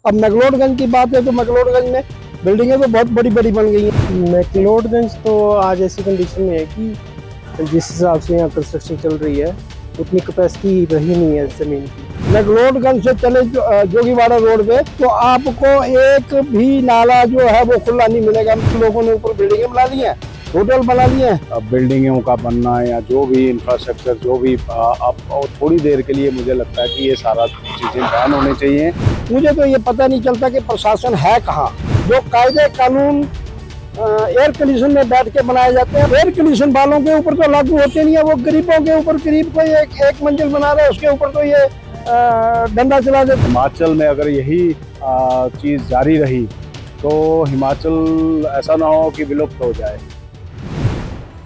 अब मैक्लोडगंज की बात है तो मैक्लोडगंज में बिल्डिंगें तो बहुत बड़ी बड़ी बन गई हैं। मैक्लोडगंज तो आज ऐसी कंडीशन में है कि जिस हिसाब से यहाँ कंस्ट्रक्शन चल रही है उतनी कैपेसिटी रही नहीं है ज़मीन की। मैक्लोडगंज से चले जोगीवाड़ा रोड पे तो आपको एक भी नाला जो है वो खुला नहीं मिलेगा। लोगों ने ऊपर बिल्डिंगें बना ली हैं, होटल बना लिए हैं। अब बिल्डिंगों का बनना या जो भी इंफ्रास्ट्रक्चर जो भी अब और थोड़ी देर के लिए मुझे लगता है कि ये सारा चीज़ें बैन होने चाहिए। मुझे तो ये पता नहीं चलता कि प्रशासन है कहाँ। जो कायदे कानून एयर कंडीशन में बैठ के बनाए जाते हैं, एयर कंडीशन वालों के ऊपर तो लागू होते नहीं है। वो गरीबों के ऊपर, गरीब कोई एक मंजिल बना रहा है उसके ऊपर तो ये डंडा चला देते। हिमाचल में अगर यही चीज़ जारी रही तो हिमाचल ऐसा ना हो कि विलुप्त हो जाए।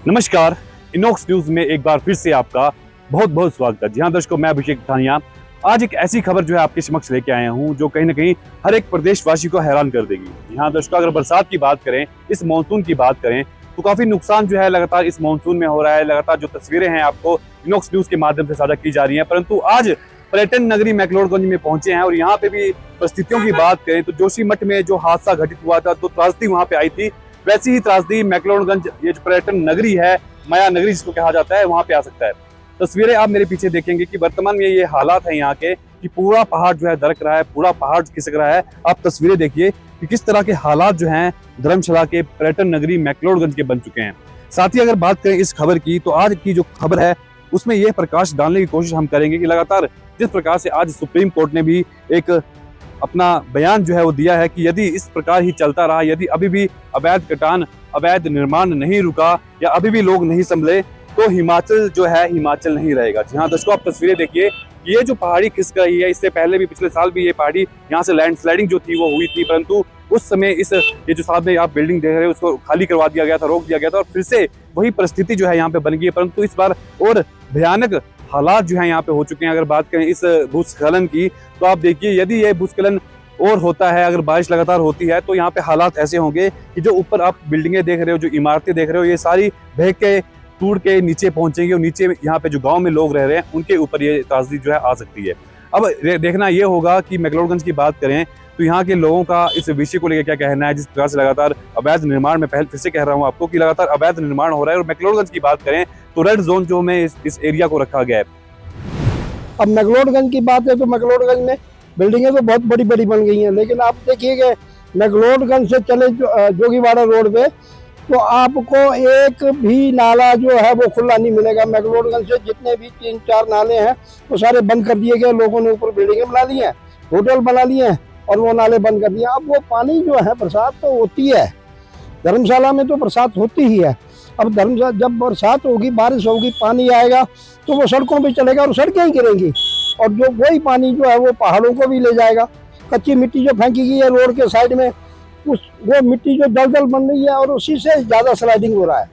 नमस्कार, इनॉक्स न्यूज में एक बार फिर से आपका बहुत बहुत स्वागत है। जी हाँ दर्शकों, मैं अभिषेक धानिया आज एक ऐसी खबर जो है आपके समक्ष लेके आया हूँ जो कहीं ना कहीं हर एक प्रदेशवासी को हैरान कर देगी। जी हाँ दर्शकों, अगर बरसात की बात करें, इस मानसून की बात करें तो काफी नुकसान जो है लगातार इस मानसून में हो रहा है। लगातार जो तस्वीरें हैं आपको इनॉक्स न्यूज के माध्यम से साझा की जा रही है। परंतु आज पर्यटन नगरी मैक्लोडगंज में पहुंचे हैं और यहाँ पे भी परिस्थितियों की बात करें तो जोशीमठ में जो हादसा घटित हुआ था तो त्रासदी वहां पे आई थी, वैसी ही त्रासदी मैक्लोडगंज ये जो पर्यटन नगरी है, माया नगरी जिसको कहा जाता है, वहां पे आ सकता है। तस्वीरें आप मेरे पीछे देखेंगे कि वर्तमान में ये हालात है यहाँ के कि पूरा पहाड़ जो है दरक रहा है, पूरा पहाड़ खिसक रहा है। आप तस्वीरें देखिए कि किस तरह के हालात जो हैं धर्मशाला के पर्यटन नगरी मैक्लोडगंज के बन चुके हैं। साथ ही अगर बात करें इस खबर की तो आज की जो खबर है उसमें यह प्रकाश डालने की कोशिश हम करेंगे कि लगातार जिस प्रकार से आज सुप्रीम कोर्ट ने भी एक अपना बयान जो है वो दिया है कि यदि इस प्रकार ही चलता रहा, यदि अभी भी अवैध कटान, अवैध निर्माण नहीं रुका या अभी भी लोग नहीं संभले तो हिमाचल जो है हिमाचल नहीं रहेगा। जी हाँ दर्शकों, आप तस्वीरें देखिए, ये जो पहाड़ी खिसक रही है, इससे पहले भी पिछले साल भी ये पहाड़ी यहाँ से लैंडस्लाइडिंग जो थी वो हुई थी, परंतु उस समय ये जो सामने आप बिल्डिंग देख रहे हो उसको खाली करवा दिया गया था, रोक दिया गया था और फिर से वही परिस्थिति जो है यहाँ पे बन गई है। परंतु इस बार और भयानक हालात जो है यहाँ पे हो चुके हैं। अगर बात करें इस भूस्खलन की तो आप देखिए, यदि ये भूस्खलन और होता है, अगर बारिश लगातार होती है तो यहाँ पे हालात ऐसे होंगे कि जो ऊपर आप बिल्डिंगें देख रहे हो, जो इमारतें देख रहे हो, ये सारी बह के टूट के नीचे पहुंचेंगी और नीचे यहाँ पे जो गांव में लोग रह रहे हैं उनके ऊपर ये त्रासदी जो है आ सकती है। अब देखना ये होगा कि मैक्लोडगंज की बात करें तो यहाँ के लोगों का इस विषय को लेकर क्या कहना है। जिस प्रकार से लगातार अवैध निर्माण में पहले फिर से कह रहा हूँ आपको कि लगातार अवैध निर्माण हो रहा है और मैक्लोडगंज की बात करें तो रेड जोन जो में इस एरिया को रखा गया है। अब मैक्लोडगंज की बात है तो मैक्लोडगंज में बिल्डिंगें तो बहुत बड़ी बड़ी बन गई हैं, लेकिन आप देखिए कि मैक्लोडगंज से चले जोगीवाड़ा रोड पे तो आपको एक भी नाला जो है वो खुला नहीं मिलेगा। मैक्लोडगंज से जितने भी 3-4 नाले हैं वो सारे बंद कर दिए गए। लोगों ने ऊपर बिल्डिंगें बना ली हैं, होटल बना लिए हैं और वो नाले बंद कर दिए। अब वो पानी जो है, बरसात तो होती है, धर्मशाला में तो बरसात होती ही है। अब धर्मशाला जब बरसात होगी, बारिश होगी, पानी आएगा तो वो सड़कों पे चलेगा और सड़कें ही गिरेंगी और जो वही पानी जो है वो पहाड़ों को भी ले जाएगा। कच्ची मिट्टी जो फेंकी गई है रोड के साइड में, वो मिट्टी जो दलदल बन रही है और उसी से ज़्यादा स्लाइडिंग हो रहा है।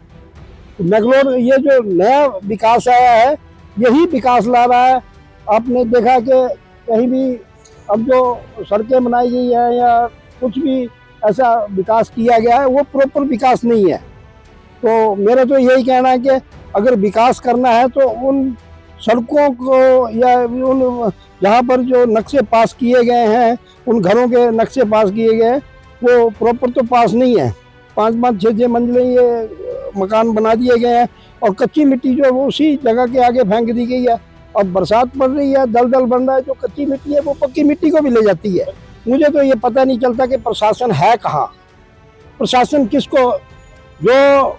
तो मैक्लोड ये जो नया विकास आया है यही विकास ला रहा है। आपने देखा कि कहीं भी अब जो सड़कें बनाई गई है या कुछ भी ऐसा विकास किया गया है वो प्रॉपर विकास नहीं है। तो मेरा तो यही कहना है कि अगर विकास करना है तो उन सड़कों को या उन जहाँ पर जो नक्शे पास किए गए हैं, उन घरों के नक्शे पास किए गए हैं वो प्रॉपर तो पास नहीं है। 5-5, 6-6 मंजिलें ये मकान बना दिए गए हैं और कच्ची मिट्टी जो है वो उसी जगह के आगे फेंक दी गई है। अब बरसात पड़ रही है, दलदल बन रहा है, जो कच्ची मिट्टी है वो पक्की मिट्टी को भी ले जाती है। मुझे तो ये पता नहीं चलता कि प्रशासन है कहाँ, प्रशासन किसको। जो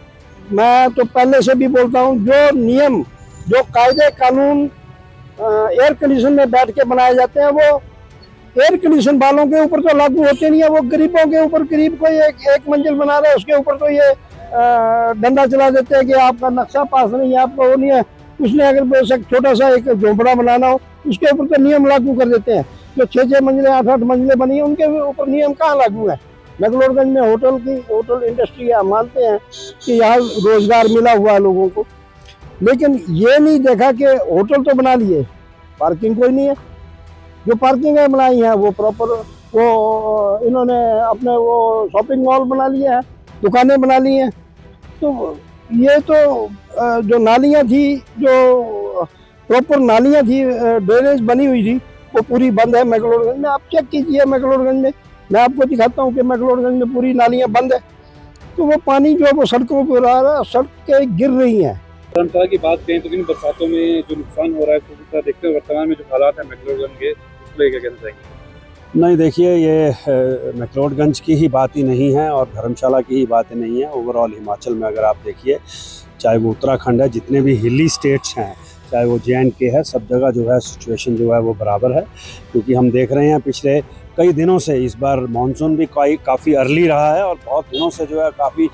मैं तो पहले से भी बोलता हूँ, जो नियम, जो कायदे कानून एयर कंडीशन में बैठ के बनाए जाते हैं वो एयर कंडीशन वालों के ऊपर तो लागू होते नहीं है। वो गरीबों के ऊपर, गरीब कोई एक मंजिल बना रहा है उसके ऊपर तो ये डंडा चला देते हैं कि आपका नक्शा पास नहीं है, आपका वो नहीं है। उसने अगर छोटा सा एक झोंपड़ा बनाना हो उसके ऊपर तो नियम लागू कर देते हैं। जो 6-6 मंजिलें, 8-8 मंजिलें बनी है उनके ऊपर नियम कहाँ लागू है। मैक्लोडगंज में होटल इंडस्ट्री है, मानते हैं कि यहाँ रोजगार मिला हुआ है लोगों को, लेकिन ये नहीं देखा कि होटल तो बना लिए, पार्किंग कोई नहीं है। जो पार्किंगें बनाई हैं वो प्रॉपर, वो इन्होंने अपने वो शॉपिंग मॉल बना लिए हैं, दुकानें बना ली हैं। तो ये तो जो नालियाँ थी, जो प्रॉपर नालियाँ थी, ड्रेनेज बनी हुई थी, वो पूरी बंद है मैक्लोडगंज में। आप चेक कीजिए मैक्लोडगंज में, मैं आपको दिखाता हूँ कि मैक्लोडगंज में पूरी नालियाँ बंद है। तो वो पानी जो है वो सड़कों पर आ रहा है, सड़कें गिर रही हैं। धर्मशाला की बात करें तो इन बरसातों में जो नुकसान हो रहा है उसको देखते हुए वर्तमान में जो हालात है मैक्लोडगंज के, उसको लेकर कहना चाहिए। नहीं, देखिए ये मैक्लोडगंज की ही बात ही नहीं है और धर्मशाला की ही बात ही नहीं है। ओवरऑल हिमाचल में अगर आप देखिए, चाहे वो उत्तराखंड है, जितने भी हिली स्टेट्स हैं, चाहे वो JNK है, सब जगह जो है सिचुएशन जो है वो बराबर है। क्योंकि हम देख रहे हैं पिछले कई दिनों से इस बार मानसून भी काफ़ी अर्ली रहा है और बहुत दिनों से जो है काफ़ी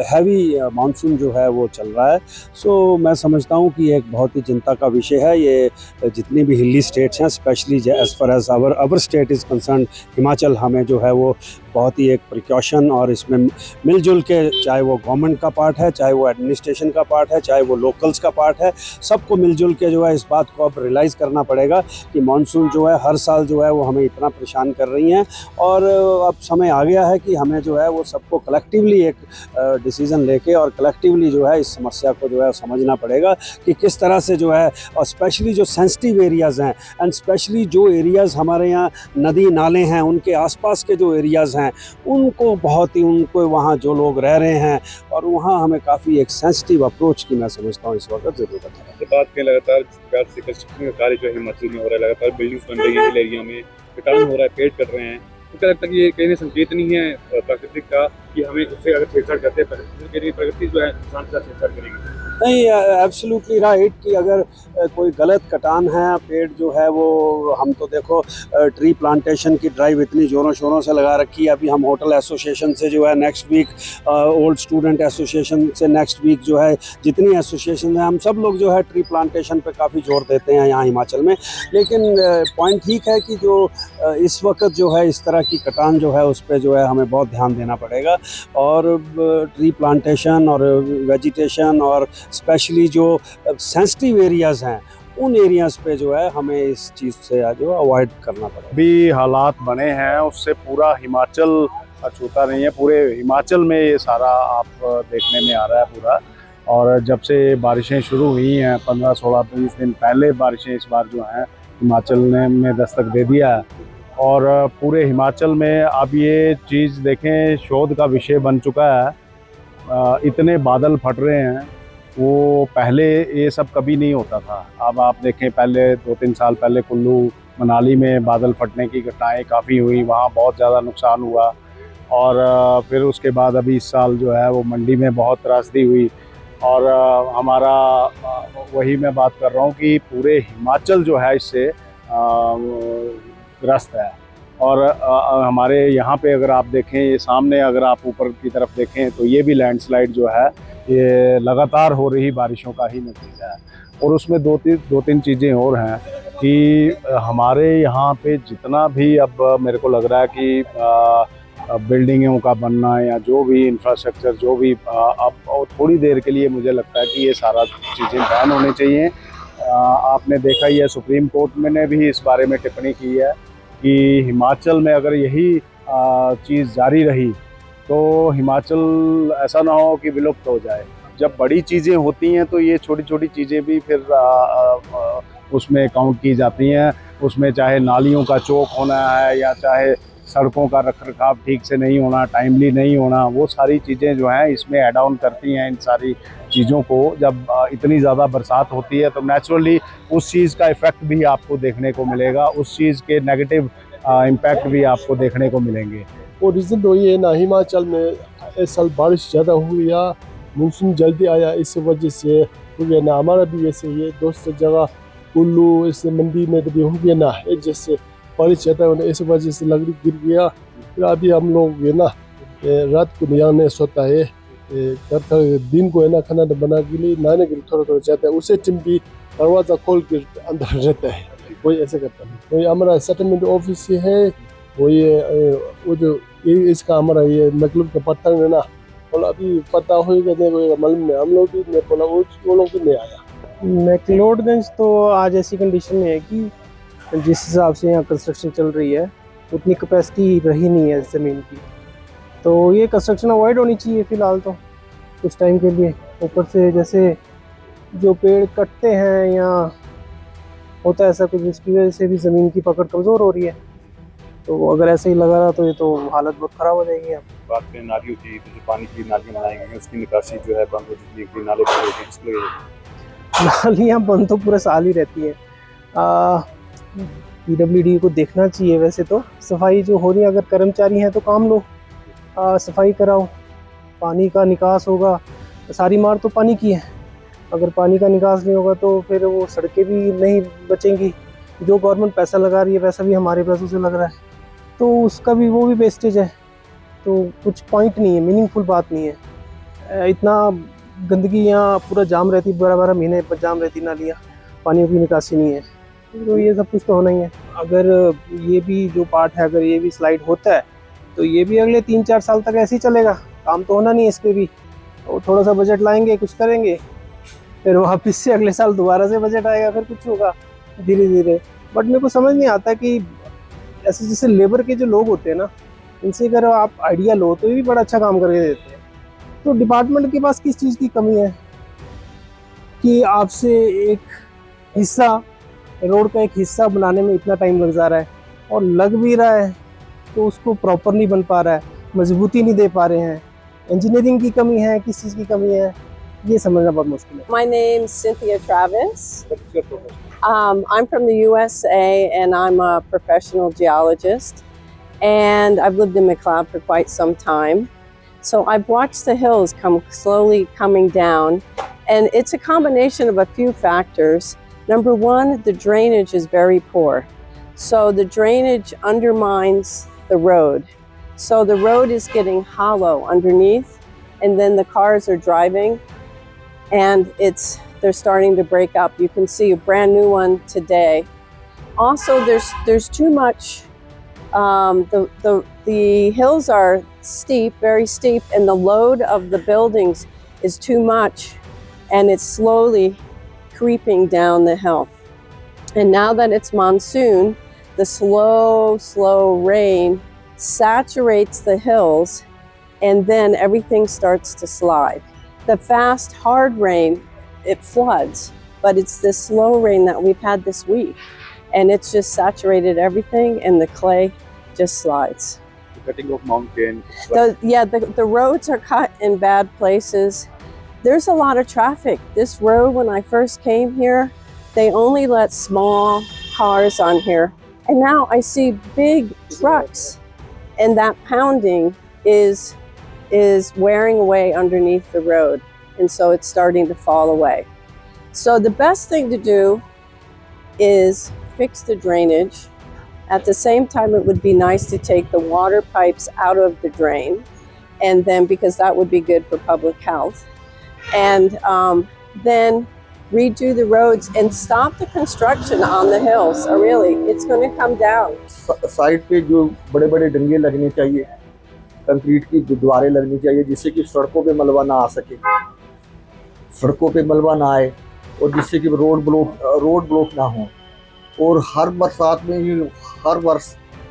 हैवी मानसून जो है वो चल रहा है। सो मैं समझता हूँ कि एक बहुत ही चिंता का विषय है ये। जितनी भी हिली स्टेट्स हैं, specially as far as our state is concern, Himachal, हमें जो है वो बहुत ही एक प्रिकॉशन और इसमें मिलजुल के, चाहे वो गवर्नमेंट का पार्ट है, चाहे वो एडमिनिस्ट्रेशन का पार्ट है, चाहे वो लोकल्स का पार्ट है, सबको मिलजुल के जो है इस बात को अब रियलाइज़ करना पड़ेगा कि मानसून जो है हर साल जो है वो हमें इतना परेशान कर रही हैं। और अब समय आ गया है कि हमें जो है वो सबको कलेक्टिवली एक डिसीज़न लेके और कलेक्टिवली जो है इस समस्या को जो है समझना पड़ेगा कि किस तरह से जो है, और स्पेशली जो सेंसिटिव एरियाज़ हैं एंड स्पेशली जो एरियाज़ हमारे यहाँ नदी नाले हैं, उनके आसपास के जो एरियाज़ हैं उनको बहुत ही, उनको वहाँ जो लोग रह रहे हैं और वहाँ हमें काफ़ी एक सेंसिटिव अप्रोच की मैं समझता हूँ इस वक्त ज़रूरत है। बात करें लगातार जिस प्रकार से कंस्ट्रक्शन का कार्य जो है हिमाचल में हो रहा है, लगातार बिल्डिंग्स बन रही है, एरिया में कटान हो रहा है, पेड़ कट रहे हैं, तो क्या लगता है कि ये कहीं संकेत नहीं है प्राकृतिक का कि हमें उससे अगर छेड़छाड़ करते हैं प्रकृति जो है इंसान के साथ छेड़छाड़ करेगी? नहीं, एब्सोल्युटली राइट कि अगर कोई गलत कटान है, पेड़ जो है वो, हम तो देखो ट्री प्लांटेशन की ड्राइव इतनी ज़ोरों शोरों से लगा रखी है। अभी हम होटल एसोसिएशन से जो है next week, old student association से नेक्स्ट वीक जो है, जितनी एसोसिएशन है हम सब लोग जो है ट्री प्लांटेशन पे काफ़ी जोर देते हैं यहाँ हिमाचल में। लेकिन पॉइंट ठीक है कि जो इस वक्त जो है इस तरह की कटान जो है उस पर जो है हमें बहुत ध्यान देना पड़ेगा और ट्री प्लांटेशन और वेजिटेशन और स्पेशली जो सेंसिटिव एरियाज़ हैं उन एरियाज़ पे जो है हमें इस चीज़ से जो अवॉइड करना पड़ेगा। भी हालात बने हैं उससे पूरा हिमाचल अछूता नहीं है, पूरे हिमाचल में ये सारा आप देखने में आ रहा है पूरा। और जब से बारिशें शुरू हुई हैं 15, 16, 20 दिन पहले बारिशें इस बार जो हैं हिमाचल ने में दस्तक दे दिया है और पूरे हिमाचल में अब ये चीज़ देखें शोध का विषय बन चुका है। इतने बादल फट रहे हैं, वो पहले ये सब कभी नहीं होता था। अब आप देखें पहले 2-3 साल पहले कुल्लू मनाली में बादल फटने की घटनाएं काफ़ी हुई, वहाँ बहुत ज़्यादा नुकसान हुआ। और फिर उसके बाद अभी इस साल जो है वो मंडी में बहुत त्रासदी हुई। और हमारा वही मैं बात कर रहा हूँ कि पूरे हिमाचल जो है इससे ग्रस्त है। और हमारे यहाँ पे अगर आप देखें, ये सामने अगर आप ऊपर की तरफ देखें तो ये भी लैंडस्लाइड जो है ये लगातार हो रही बारिशों का ही नतीजा है। और उसमें दो तीन चीज़ें और हैं कि हमारे यहाँ पे जितना भी अब मेरे को लग रहा है कि बिल्डिंगों का बनना या जो भी इंफ्रास्ट्रक्चर जो भी अब थोड़ी देर के लिए मुझे लगता है कि ये सारा चीज़ें बैन होनी चाहिए। आपने देखा ही है सुप्रीम कोर्ट में ने भी इस बारे में टिप्पणी की है कि हिमाचल में अगर यही चीज़ जारी रही तो हिमाचल ऐसा ना हो कि विलुप्त हो जाए। जब बड़ी चीज़ें होती हैं तो ये छोटी छोटी चीज़ें भी फिर उसमें काउंट की जाती हैं। उसमें चाहे नालियों का चौक होना है या चाहे सड़कों का रखरखाव ठीक से नहीं होना, टाइमली नहीं होना, वो सारी चीज़ें जो हैं इसमें ऐड ऑन करती हैं इन सारी चीज़ों को। जब इतनी ज़्यादा बरसात होती है तो नेचुरली उस चीज़ का इफ़ेक्ट भी आपको देखने को मिलेगा, उस चीज़ के नेगेटिव इम्पैक्ट भी आपको देखने को मिलेंगे। वो रीज़न तो ये ना, हिमाचल में इस साल बारिश ज़्यादा हुई या मानसून जल्दी आया, इस वजह से हो गया ना। हमारा भी ऐसे ये दोस्त जगह कुल्लू इससे मंडी में तो भी हो गया ना, एक जैसे बारिश ज़्यादा होने इस वजह से लकड़ी गिर गया। फिर अभी हम लोग ये ना रात को यहाँ नहीं सोता है, दिन को है ना खाना बना के लिए नहाने के लिए थोड़ा थोड़ा जाता है, उसे टीम भी दरवाज़ा खोल के अंदर रहता है, वही ऐसे करता है। वही हमारा सेटलमेंट ऑफिस है, वो ये वो जो इसका हमारा ये मतलब का पत्थर है ना, बोला अभी पता होगा नहीं मालूम में, हम लोग भी नहीं बोला, वो लोग भी नहीं आया। मैक्लोडगंज तो आज ऐसी कंडीशन में है कि जिस हिसाब से यहाँ कंस्ट्रक्शन चल रही है उतनी कैपेसिटी रही नहीं है ज़मीन की, तो ये कंस्ट्रक्शन अवॉइड होनी चाहिए फ़िलहाल तो कुछ टाइम के लिए। ऊपर से जैसे जो पेड़ कटते हैं या होता है ऐसा कुछ, जिसकी वजह से भी ज़मीन की पकड़ कमज़ोर हो रही है। तो अगर ऐसे ही लगा रहा तो ये तो हालत बहुत ख़राब हो जाएगी। अब बात करें नालियों की, तो जो पानी की नालियाँ बनाई गई हैं उसकी निकासी जो है बंद हो चुकी है, नाले बंद हो गए हैं, इसलिए नालियाँ बंद तो पूरे साल ही रहती हैं। PWD को देखना चाहिए वैसे तो, सफाई जो हो रही है, अगर कर्मचारी हैं तो काम लो, सफाई कराओ, पानी का निकास होगा। सारी मार तो पानी की है, अगर पानी का निकास नहीं होगा तो फिर वो सड़कें भी नहीं बचेंगी। जो गवर्नमेंट पैसा लगा रही है पैसा भी हमारे पैसों से लग रहा है, तो उसका भी वो भी वेस्टेज है। तो कुछ पॉइंट नहीं है, मीनिंगफुल बात नहीं है। इतना गंदगी यहाँ पूरा जाम रहती, 12-12 महीने पर जाम रहती नालियाँ, पानियों की निकासी नहीं है। तो ये सब कुछ तो होना ही है। अगर ये भी जो पार्ट है, अगर ये भी स्लाइड होता है तो ये भी अगले 3-4 साल तक ऐसे ही चलेगा, काम तो होना नहीं है इस पर भी। तो थोड़ा सा बजट लाएंगे, कुछ करेंगे, फिर वापस से अगले साल दोबारा से बजट आएगा, फिर कुछ होगा धीरे धीरे। बट मेरे को समझ नहीं आता कि ऐसे जैसे लेबर के जो लोग होते हैं ना, इनसे अगर आप आइडिया लो तो ये भी बड़ा अच्छा काम करके देते हैं। तो डिपार्टमेंट के पास किस चीज़ की कमी है कि आपसे एक हिस्सा, रोड का एक हिस्सा बनाने में इतना टाइम लग जा रहा है, और लग भी रहा है तो उसको प्रॉपर नहीं बन पा रहा है, मजबूती नहीं दे पा रहे हैं। इंजीनियरिंग की कमी है, किस चीज़ की कमी है, ये समझना बहुत मुश्किल है। My name's Cynthia Travis. What's your profession? I'm from the USA and I'm a professional geologist. And I've lived in McLeod for quite some time. So I've watched the hills come slowly coming down. And it's a combination of a few factors. Number one, the drainage is very poor. So the drainage undermines the road. So the road is getting hollow underneath, and then the cars are driving and they're starting to break up. You can see a brand new one today. Also, there's too much. The hills are steep, very steep, and the load of the buildings is too much, and it's slowly creeping down the hill. And now that it's monsoon, the slow rain saturates the hills, and then everything starts to slide. The fast, hard rain, it floods, but it's this slow rain that we've had this week, and it's just saturated everything, and the clay just slides. Cutting of mountain. The roads are cut in bad places. There's a lot of traffic. This road, when I first came here, they only let small cars on here, and now I see big trucks, and that pounding is wearing away underneath the road, and so it's starting to fall away. So the best thing to do is fix the drainage. At the same time, it would be nice to take the water pipes out of the drain, and then, because that would be good for public health, and then redo the roads and stop the construction on the hills. Really, it's going to come down. Side पे जो बड़े बड़े डंगे लगने चाहिए, concrete की दीवारें लगनी चाहिए, जिससे कि सड़कों पे मलबा ना आ सके, सड़कों पे मलबा ना आए, और जिससे कि रोड ब्लॉक ना हो। और हर बरसात में ही हर वर्ष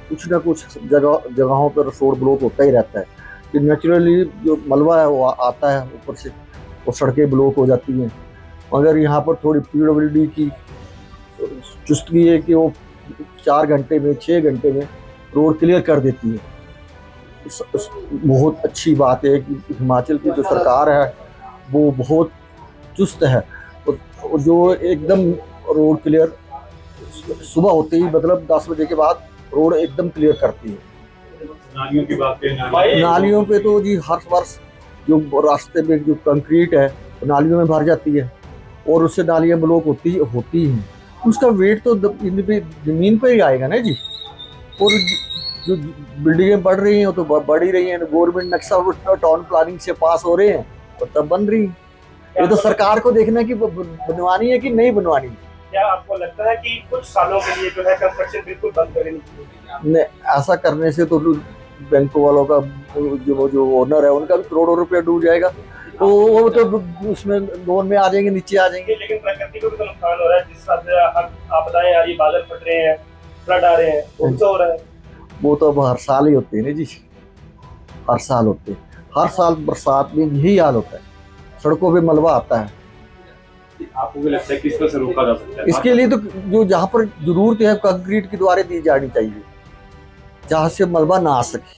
कुछ ना कुछ जगहों पर रोड ब्लॉक होता ही रहता है कि नेचुरली जो मलबा है वो आता है ऊपर से, और सड़कें ब्लॉक हो जाती हैं। मगर यहाँ पर थोड़ी PWD की चुस्ती है कि वो 4 घंटे में 6 घंटे में रोड क्लियर कर देती है। बहुत अच्छी बात है कि हिमाचल की जो सरकार है वो बहुत चुस्त है, और जो एकदम रोड क्लियर सुबह होते ही, मतलब 10 बजे के बाद रोड एकदम क्लियर करती है। नालियों की बात करें, नालियों पे तो जी हर वर्ष जो रास्ते में जो कंक्रीट है नालियों में भर जाती है, और उससे नालियाँ ब्लॉक होती हैं। उसका वेट तो ज़मीन पे ही आएगा ना जी। और जो बिल्डिंगें बढ़ रही हैं वो तो बढ़ ही रही हैं, गवर्नमेंट नक्शा टाउन प्लानिंग से पास हो रहे हैं और तब बन रही हैं। ये तो सरकार को देखना है कि बनवानी है कि नहीं बनवानी। क्या आपको लगता है कि कुछ सालों के लिए जो है कंस्ट्रक्शन बिल्कुल बंद कर देनी चाहिए? नहीं, ऐसा करने से तो बैंकों वालों का जो ओनर है उनका भी करोड़ों रुपया डूब जाएगा, तो वो तो उसमें लोन में आ जाएंगे, नीचे आ जाएंगे। लेकिन प्रकृति को भी तो नुकसान हो रहा है, जिस हिसाब से आपदाएं आ रही, बादल फट रहे हैं, फ्लड आ रहे हैं, वो तो हो रहा है। वो तो अब हर साल ही होते हैं ना जी, हर साल होते हैं। हर साल बरसात में यही हाल होता है, सड़कों पे मलबा आता है, आपको क्या लगता है किस तरह से रोका जा सकता है? इसके लिए तो जो जहाँ पर जरूरत है कंक्रीट की दीवारें दी जानी चाहिए, जहाँ से मलबा ना आ सके।